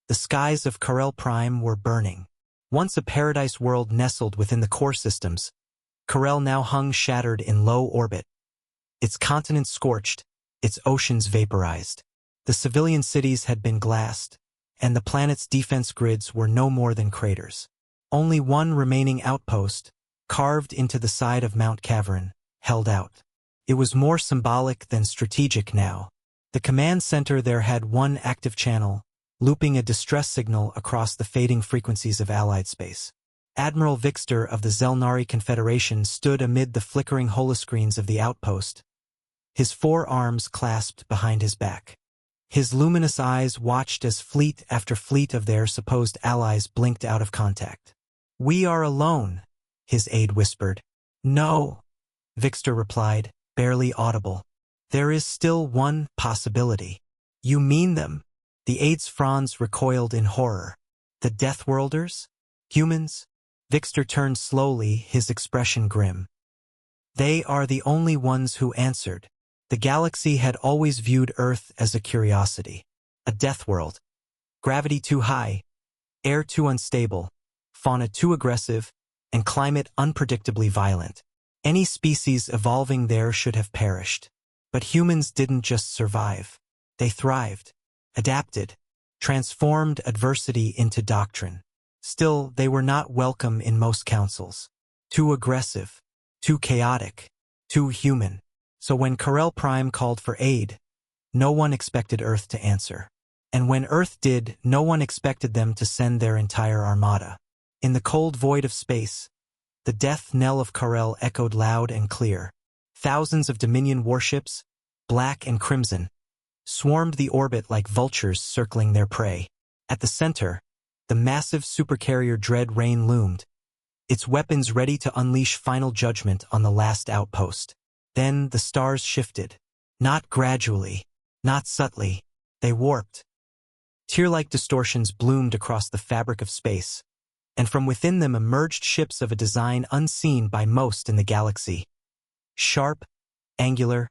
The skies of Carel Prime were burning. Once a paradise world nestled within the core systems, Carel now hung shattered in low orbit. Its continents scorched, its oceans vaporized. The civilian cities had been glassed, and the planet's defense grids were no more than craters. Only one remaining outpost, carved into the side of Mount Cavern, held out. It was more symbolic than strategic now. The command center there had one active channel, looping a distress signal across the fading frequencies of Allied space. Admiral Vixter of the Zelnari Confederation stood amid the flickering holoscreens of the outpost, his 4 arms clasped behind his back. His luminous eyes watched as fleet after fleet of their supposed allies blinked out of contact. "We are alone," his aide whispered. "No," Vixter replied, barely audible. "There is still one possibility." "You mean them?" The aide's fronds recoiled in horror. "The Deathworlders? Humans?" Vixter turned slowly, his expression grim. "They are the only ones who answered." The galaxy had always viewed Earth as a curiosity. A death world. Gravity too high, air too unstable, fauna too aggressive, and climate unpredictably violent. Any species evolving there should have perished. But humans didn't just survive. They thrived, adapted, transformed adversity into doctrine. Still, they were not welcome in most councils. Too aggressive, too chaotic, too human. So when Carel Prime called for aid, no one expected Earth to answer. And when Earth did, no one expected them to send their entire armada. In the cold void of space, the death knell of Carel echoed loud and clear. Thousands of Dominion warships, black and crimson, swarmed the orbit like vultures circling their prey. At the center, the massive supercarrier Dread Rain loomed, its weapons ready to unleash final judgment on the last outpost. Then the stars shifted. Not gradually, not subtly. They warped. Tear-like distortions bloomed across the fabric of space, and from within them emerged ships of a design unseen by most in the galaxy. Sharp, angular,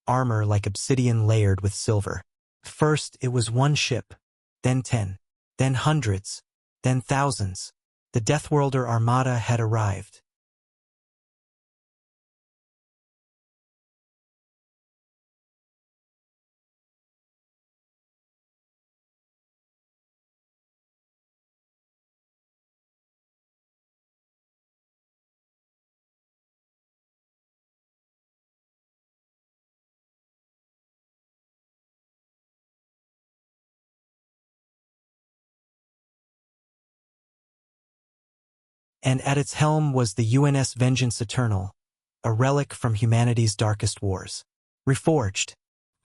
armor like obsidian layered with silver. First it was one ship, then 10, then hundreds, then thousands. The Deathworlder Armada had arrived. And at its helm was the UNS Vengeance Eternal, a relic from humanity's darkest wars. Reforged,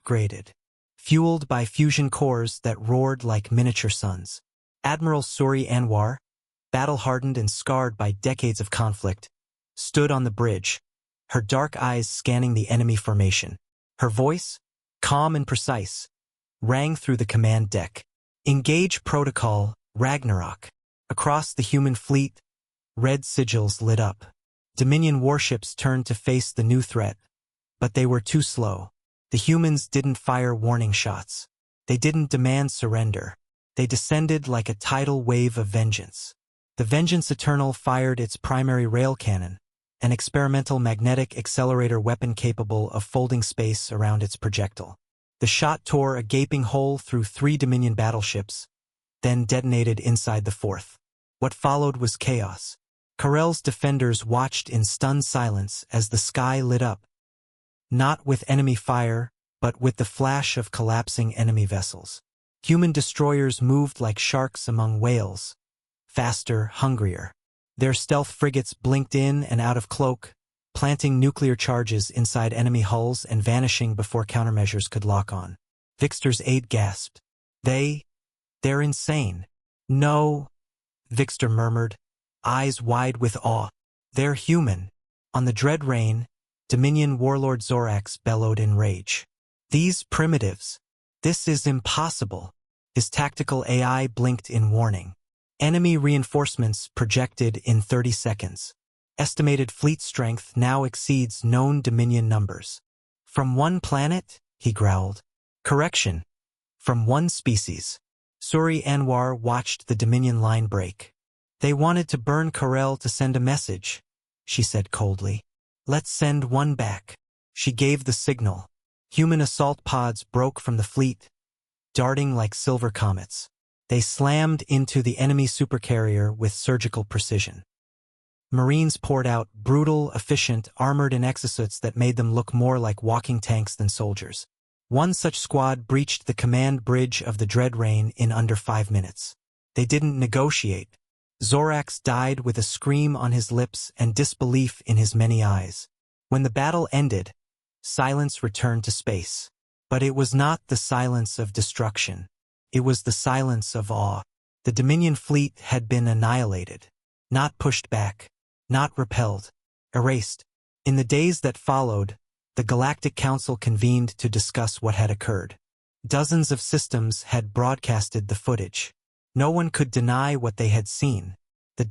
graded, fueled by fusion cores that roared like miniature suns. Admiral Suri Anwar, battle-hardened and scarred by decades of conflict, stood on the bridge, her dark eyes scanning the enemy formation. Her voice, calm and precise, rang through the command deck. "Engage protocol, Ragnarok." Across the human fleet, red sigils lit up. Dominion warships turned to face the new threat, but they were too slow. The humans didn't fire warning shots. They didn't demand surrender. They descended like a tidal wave of vengeance. The Vengeance Eternal fired its primary rail cannon, an experimental magnetic accelerator weapon capable of folding space around its projectile. The shot tore a gaping hole through 3 Dominion battleships, then detonated inside the 4th. What followed was chaos. Carel's defenders watched in stunned silence as the sky lit up, not with enemy fire, but with the flash of collapsing enemy vessels. Human destroyers moved like sharks among whales, faster, hungrier. Their stealth frigates blinked in and out of cloak, planting nuclear charges inside enemy hulls and vanishing before countermeasures could lock on. Vixter's aide gasped. They're insane." "No," Vixter murmured, eyes wide with awe. "They're human." On the Dread Rain, Dominion Warlord Zorax bellowed in rage. "These primitives! This is impossible." His tactical AI blinked in warning. Enemy reinforcements projected in 30 seconds. Estimated fleet strength now exceeds known Dominion numbers. "From one planet?" he growled. "Correction. From one species." Suri Anwar watched the Dominion line break. They wanted to burn Karel to send a message, she said coldly. Let's send one back. She gave the signal. Human assault pods broke from the fleet, darting like silver comets. They slammed into the enemy supercarrier with surgical precision. Marines poured out, brutal, efficient, armored in exosuits that made them look more like walking tanks than soldiers. One such squad breached the command bridge of the Dread Rain in under 5 minutes. They didn't negotiate. Zorax died with a scream on his lips and disbelief in his many eyes. When the battle ended, silence returned to space. But it was not the silence of destruction. It was the silence of awe. The Dominion fleet had been annihilated. Not pushed back. Not repelled. Erased. In the days that followed, the Galactic Council convened to discuss what had occurred. Dozens of systems had broadcasted the footage. No one could deny what they had seen. The